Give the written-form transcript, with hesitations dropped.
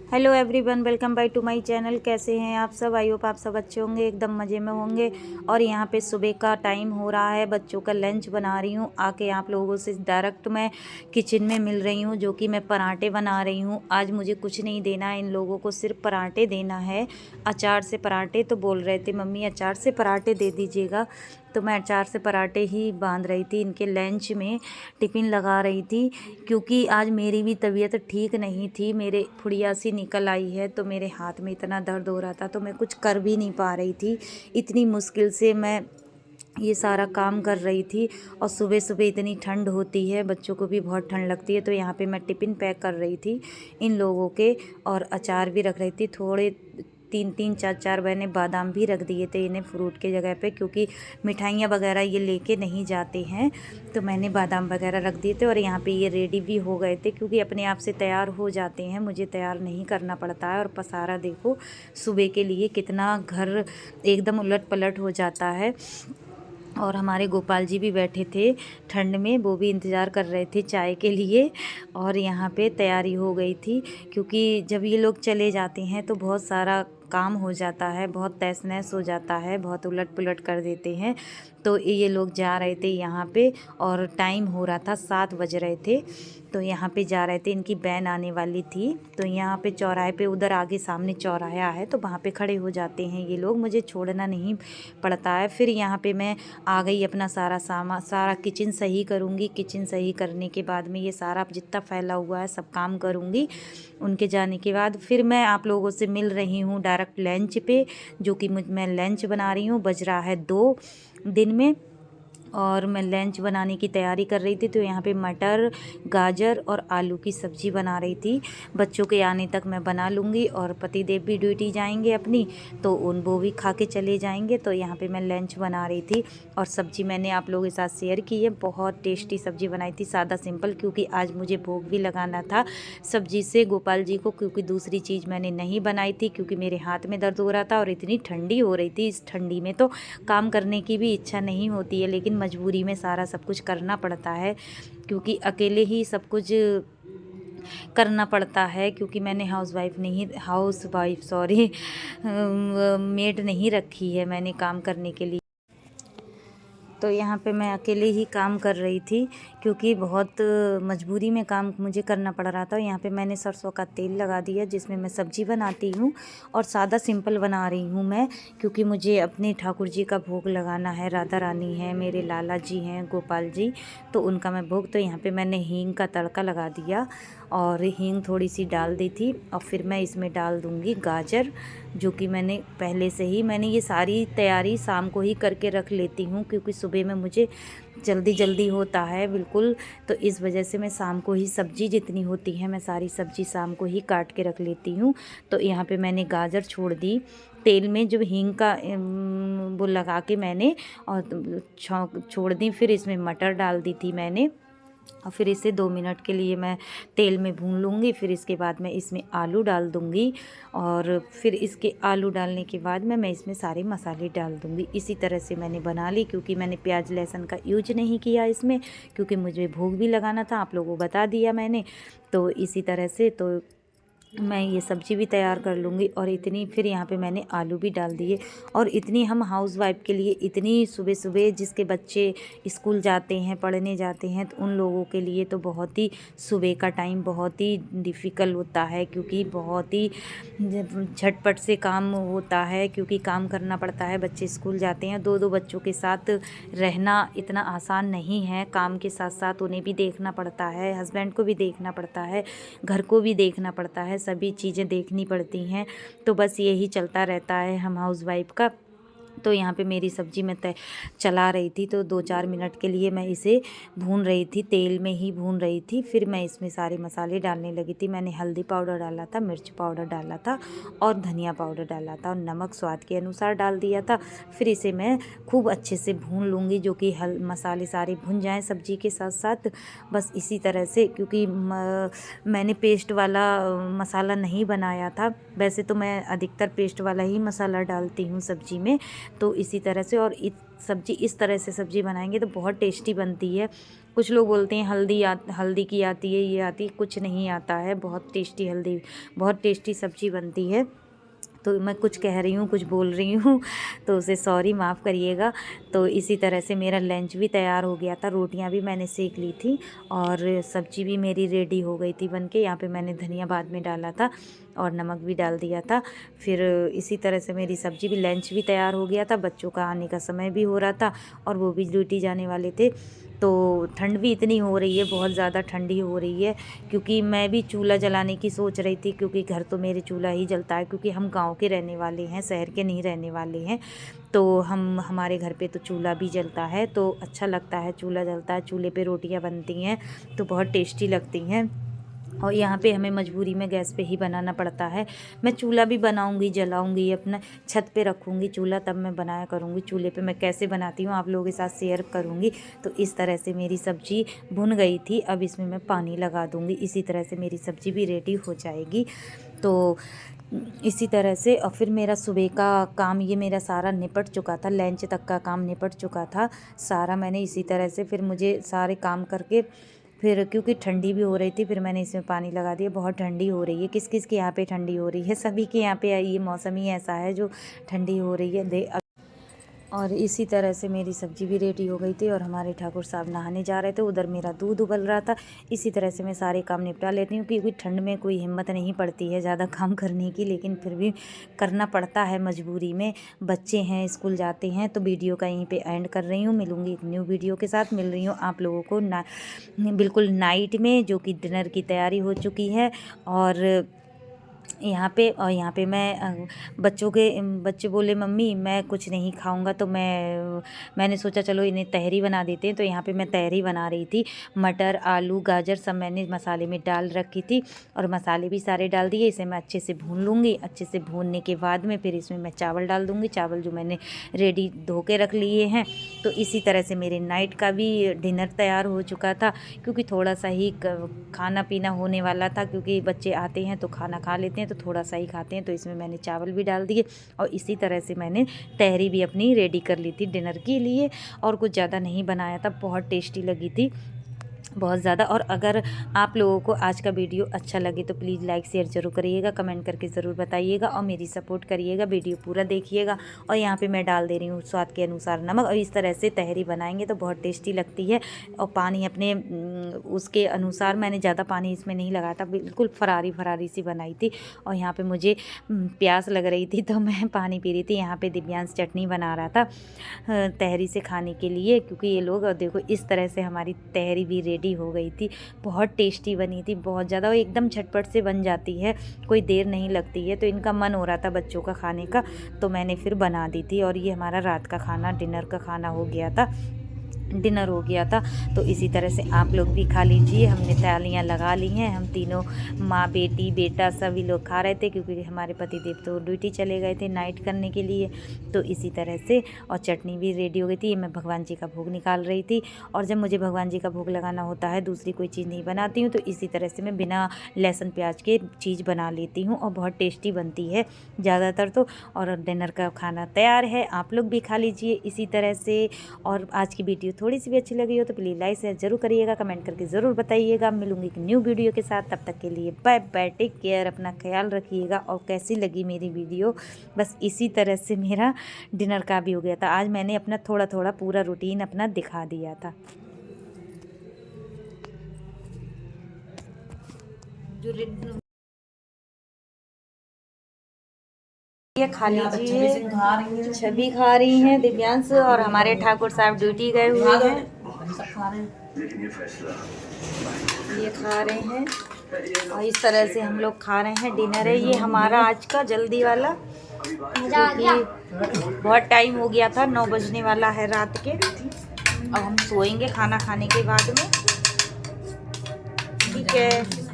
Hello everyone, welcome back to my channel. कैसे हैं आप सब? आई होप आप सब अच्छे होंगे, एकदम मज़े में होंगे। और यहाँ पे सुबह का टाइम हो रहा है, बच्चों का लंच बना रही हूँ। आके आप लोगों से डायरेक्ट मैं किचन में मिल रही हूँ, जो कि मैं पराठे बना रही हूँ। आज मुझे कुछ नहीं देना है इन लोगों को, सिर्फ पराठे देना है। अचार से पराठे तो बोल रहे थे मम्मी अचार से पराठे दे दीजिएगा, तो मैं अचार से पराठे ही बांध रही थी। इनके लंच में टिफ़िन लगा रही थी, क्योंकि आज मेरी भी तबीयत ठीक नहीं थी। मेरे फुड़िया सी निकल आई है, तो मेरे हाथ में इतना दर्द हो रहा था, तो मैं कुछ कर भी नहीं पा रही थी। इतनी मुश्किल से मैं ये सारा काम कर रही थी। और सुबह सुबह इतनी ठंड होती है, बच्चों को भी बहुत ठंड लगती है। तो यहाँ पे मैं टिफ़िन पैक कर रही थी इन लोगों के, और अचार भी रख रही थी। थोड़े 3-3 4-4 मैंने बादाम भी रख दिए थे इन्हें फ्रूट के जगह पे, क्योंकि मिठाइयाँ वगैरह ये लेके नहीं जाते हैं, तो मैंने बादाम वगैरह रख दिए थे। और यहाँ पे ये रेडी भी हो गए थे, क्योंकि अपने आप से तैयार हो जाते हैं, मुझे तैयार नहीं करना पड़ता है। और पसारा देखो सुबह के लिए कितना घर एकदम उलट पलट हो जाता है। और हमारे गोपाल जी भी बैठे थे ठंड में, वो भी इंतज़ार कर रहे थे चाय के लिए। और यहाँ पे तैयारी हो गई थी, क्योंकि जब ये लोग चले जाते हैं तो बहुत सारा काम हो जाता है, बहुत तहस नहस हो जाता है, बहुत उलट पुलट कर देते हैं। तो ये लोग जा रहे थे यहाँ पे, और टाइम हो रहा था 7 बज रहे थे, तो यहाँ पे जा रहे थे। इनकी वैन आने वाली थी, तो यहाँ पे चौराहे पे, उधर आगे सामने चौराहा है, तो वहाँ पे खड़े हो जाते हैं ये लोग, मुझे छोड़ना नहीं पड़ता है। फिर यहाँ पे मैं आ गई, अपना सारा सामान, सारा किचन सही करूँगी। किचन सही करने के बाद में ये सारा जितना फैला हुआ है सब काम करूँगी। उनके जाने के बाद फिर मैं आप लोगों से मिल रही हूँ डायरेक्ट लंच पे, जो कि मैं लंच बना रही हूँ। बज रहा है 2 दिन में, और मैं लंच बनाने की तैयारी कर रही थी। तो यहाँ पे मटर, गाजर और आलू की सब्ज़ी बना रही थी। बच्चों के आने तक मैं बना लूँगी, और पतिदेव भी ड्यूटी जाएंगे अपनी, तो वो भी खा के चले जाएंगे। तो यहाँ पे मैं लंच बना रही थी, और सब्ज़ी मैंने आप लोगों के साथ शेयर की है। बहुत टेस्टी सब्ज़ी बनाई थी, सादा सिंपल, क्योंकि आज मुझे भोग भी लगाना था सब्ज़ी से गोपाल जी को, क्योंकि दूसरी चीज़ मैंने नहीं बनाई थी, क्योंकि मेरे हाथ में दर्द हो रहा था और इतनी ठंडी हो रही थी। इस ठंडी में तो काम करने की भी इच्छा नहीं होती है, लेकिन मजबूरी में सारा सब कुछ करना पड़ता है, क्योंकि अकेले ही सब कुछ करना पड़ता है। क्योंकि मैंने हाउस वाइफ सॉरी मेड नहीं रखी है मैंने काम करने के लिए। तो यहाँ पे मैं अकेले ही काम कर रही थी, क्योंकि बहुत मजबूरी में काम मुझे करना पड़ रहा था। यहाँ पे मैंने सरसों का तेल लगा दिया, जिसमें मैं सब्ज़ी बनाती हूँ, और सादा सिंपल बना रही हूँ मैं, क्योंकि मुझे अपने ठाकुर जी का भोग लगाना है। राधा रानी है, मेरे लाला जी हैं, गोपाल जी, तो उनका मैं भोग। तो यहाँ पर मैंने हींग का तड़का लगा दिया, और हींग थोड़ी सी डाल दी थी। और फिर मैं इसमें डाल दूँगी गाजर, जो कि मैंने पहले से ही, मैंने ये सारी तैयारी शाम को ही करके रख लेती हूँ, क्योंकि सुबह में मुझे जल्दी जल्दी होता है बिल्कुल। तो इस वजह से मैं शाम को ही सब्ज़ी जितनी होती है, मैं सारी सब्ज़ी शाम को ही काट के रख लेती हूँ। तो यहाँ पे मैंने गाजर छोड़ दी तेल में, जो हींग का वो लगा के मैंने, और छोड़ दी। फिर इसमें मटर डाल दी थी मैंने, और फिर इसे 2 मिनट के लिए मैं तेल में भून लूँगी। फिर इसके बाद मैं इसमें आलू डाल दूँगी, और फिर इसके आलू डालने के बाद मैं इसमें सारे मसाले डाल दूँगी। इसी तरह से मैंने बना ली, क्योंकि मैंने प्याज लहसुन का यूज नहीं किया इसमें, क्योंकि मुझे भोग भी लगाना था, आप लोगों को बता दिया मैंने। तो इसी तरह से तो मैं ये सब्ज़ी भी तैयार कर लूँगी। और इतनी, फिर यहाँ पे मैंने आलू भी डाल दिए। और इतनी हम हाउसवाइफ के लिए, इतनी सुबह सुबह जिसके बच्चे स्कूल जाते हैं, पढ़ने जाते हैं, तो उन लोगों के लिए तो बहुत ही सुबह का टाइम बहुत ही डिफ़िकल्ट होता है, क्योंकि बहुत ही झटपट से काम होता है, क्योंकि काम करना पड़ता है। बच्चे स्कूल जाते हैं, 2-2 बच्चों के साथ रहना इतना आसान नहीं है। काम के साथ साथ उन्हें भी देखना पड़ता है, हस्बैंड को भी देखना पड़ता है, घर को भी देखना पड़ता है, सभी चीज़ें देखनी पड़ती हैं। तो बस यही चलता रहता है हम हाउसवाइफ का। तो यहाँ पे मेरी सब्ज़ी मैं चला रही थी, तो 2-4 मिनट के लिए मैं इसे भून रही थी, तेल में ही भून रही थी। फिर मैं इसमें सारे मसाले डालने लगी थी। मैंने हल्दी पाउडर डाला था, मिर्च पाउडर डाला था, और धनिया पाउडर डाला था, और नमक स्वाद के अनुसार डाल दिया था। फिर इसे मैं खूब अच्छे से भून लूँगी, जो कि मसाले सारे भुन जाएँ सब्ज़ी के साथ साथ। बस इसी तरह से, क्योंकि मैंने पेस्ट वाला मसाला नहीं बनाया था। वैसे तो मैं अधिकतर पेस्ट वाला ही मसाला डालती हूँ सब्ज़ी में। तो इसी तरह से, और सब्ज़ी इस तरह से सब्ज़ी बनाएंगे तो बहुत टेस्टी बनती है। कुछ लोग बोलते हैं हल्दी की आती है, ये आती है, कुछ नहीं आता है। बहुत टेस्टी हल्दी, बहुत टेस्टी सब्ज़ी बनती है। तो मैं कुछ कह रही हूँ, कुछ बोल रही हूँ तो उसे सॉरी, माफ़ करिएगा। तो इसी तरह से मेरा लंच भी तैयार हो गया था, रोटियाँ भी मैंने सेक ली थी और सब्ज़ी भी मेरी रेडी हो गई थी बनके। यहाँ पे मैंने धनिया बाद में डाला था और नमक भी डाल दिया था। फिर इसी तरह से मेरी सब्ज़ी भी, लंच भी तैयार हो गया था। बच्चों का आने का समय भी हो रहा था और वो भी ड्यूटी जाने वाले थे। तो ठंड भी इतनी हो रही है, बहुत ज़्यादा ठंडी हो रही है, क्योंकि मैं भी चूल्हा जलाने की सोच रही थी, क्योंकि घर तो मेरे चूल्हा ही जलता है, क्योंकि हम गांव के रहने वाले हैं, शहर के नहीं रहने वाले हैं। तो हमारे घर पे तो चूल्हा भी जलता है, तो अच्छा लगता है, चूल्हा जलता है, चूल्हे पे रोटियां बनती हैं तो बहुत टेस्टी लगती हैं। और यहाँ पे हमें मजबूरी में गैस पे ही बनाना पड़ता है। मैं चूल्हा भी बनाऊँगी, जलाऊँगी, अपना छत पे रखूँगी चूल्हा, तब मैं बनाया करूँगी। चूल्हे पे मैं कैसे बनाती हूँ आप लोगों के साथ शेयर करूँगी। तो इस तरह से मेरी सब्ज़ी भुन गई थी, अब इसमें मैं पानी लगा दूँगी। इसी तरह से मेरी सब्ज़ी भी रेडी हो जाएगी। तो इसी तरह से और फिर मेरा सुबह का काम ये मेरा सारा निपट चुका था, लंच तक का काम निपट चुका था सारा। मैंने इसी तरह से फिर मुझे सारे काम करके, फिर क्योंकि ठंडी भी हो रही थी, फिर मैंने इसमें पानी लगा दिया। बहुत ठंडी हो रही है, किस किस के यहाँ पे ठंडी हो रही है? सभी के यहाँ पे ये मौसम ही ऐसा है जो ठंडी हो रही है। और इसी तरह से मेरी सब्ज़ी भी रेडी हो गई थी और हमारे ठाकुर साहब नहाने जा रहे थे, उधर मेरा दूध उबल रहा था। इसी तरह से मैं सारे काम निपटा लेती हूँ, क्योंकि ठंड में कोई हिम्मत नहीं पड़ती है ज़्यादा काम करने की, लेकिन फिर भी करना पड़ता है मजबूरी में। बच्चे हैं, स्कूल जाते हैं। तो वीडियो का यहीं पे एंड कर रही हूँ, मिलूँगी एक न्यू वीडियो के साथ। मिल रही हूँ आप लोगों को बिल्कुल नाइट में, जो कि डिनर की तैयारी हो चुकी है। और यहाँ पे मैं बच्चे बोले मम्मी मैं कुछ नहीं खाऊंगा, तो मैंने सोचा चलो इन्हें तहरी बना देते हैं। तो यहाँ पे मैं तहरी बना रही थी। मटर, आलू, गाजर सब मैंने मसाले में डाल रखी थी और मसाले भी सारे डाल दिए। इसे मैं अच्छे से भून लूँगी। अच्छे से भूनने के बाद में फिर इसमें मैं चावल डाल दूँगी, चावल जो मैंने रेडी धो के रख लिए हैं। तो इसी तरह से मेरे नाइट का भी डिनर तैयार हो चुका था, क्योंकि थोड़ा सा ही खाना पीना होने वाला था, क्योंकि बच्चे आते हैं तो खाना खा लेते हैं, तो थोड़ा सा ही खाते हैं। तो इसमें मैंने चावल भी डाल दिए और इसी तरह से मैंने तहरी भी अपनी रेडी कर ली थी डिनर के लिए। और कुछ ज़्यादा नहीं बनाया था, बहुत टेस्टी लगी थी, बहुत ज़्यादा। और अगर आप लोगों को आज का वीडियो अच्छा लगे तो प्लीज़ लाइक शेयर ज़रूर करिएगा, कमेंट करके ज़रूर बताइएगा और मेरी सपोर्ट करिएगा, वीडियो पूरा देखिएगा। और यहाँ पे मैं डाल दे रही हूँ स्वाद के अनुसार नमक। और इस तरह से तहरी बनाएंगे तो बहुत टेस्टी लगती है। और पानी अपने उसके अनुसार, मैंने ज़्यादा पानी इसमें नहीं लगाया था, बिल्कुल फरारी सी बनाई थी। और यहाँ पर मुझे प्यास लग रही थी तो मैं पानी पी रही थी। यहाँ पर दिव्यांश चटनी बना रहा था तहरी से खाने के लिए, क्योंकि ये लोग, और देखो इस तरह से हमारी तहरी भी रेडी हो गई थी। बहुत टेस्टी बनी थी, बहुत ज़्यादा। वो एकदम झटपट से बन जाती है, कोई देर नहीं लगती है। तो इनका मन हो रहा था बच्चों का खाने का, तो मैंने फिर बना दी थी। और ये हमारा रात का खाना, डिनर का खाना हो गया था, डिनर हो गया था। तो इसी तरह से आप लोग भी खा लीजिए। हमने थालियाँ लगा ली हैं, हम तीनों, माँ, बेटी, बेटा, सभी लोग खा रहे थे, क्योंकि हमारे पतिदेव तो ड्यूटी चले गए थे नाइट करने के लिए। तो इसी तरह से, और चटनी भी रेडी हो गई थी। मैं भगवान जी का भोग निकाल रही थी, और जब मुझे भगवान जी का भोग लगाना होता है, दूसरी कोई चीज़ नहीं बनाती हूँ। तो इसी तरह से मैं बिना लहसुन प्याज के चीज़ बना लेती हूँ और बहुत टेस्टी बनती है ज़्यादातर तो। और डिनर का खाना तैयार है, आप लोग भी खा लीजिए इसी तरह से। और आज की वीडियो थोड़ी सी भी अच्छी लगी हो तो प्लीज़ लाइक शेयर ज़रूर करिएगा, कमेंट करके ज़रूर बताइएगा। मिलूंगी एक न्यू वीडियो के साथ, तब तक के लिए बाय बाय, टेक केयर, अपना ख्याल रखिएगा। और कैसी लगी मेरी वीडियो, बस इसी तरह से मेरा डिनर का भी हो गया था। आज मैंने अपना थोड़ा थोड़ा पूरा रूटीन अपना दिखा दिया था। ये खा लीजिए, छवि खा रही हैं, दिव्यांश, और हमारे ठाकुर साहब ड्यूटी गए हुए हैं, ये खा रहे हैं। और इस तरह से हम लोग खा रहे हैं। डिनर है ये हमारा आज का जल्दी वाला, क्योंकि बहुत टाइम हो गया था, 9 बजने वाला है रात के। अब हम सोएंगे खाना खाने के बाद में, ठीक है।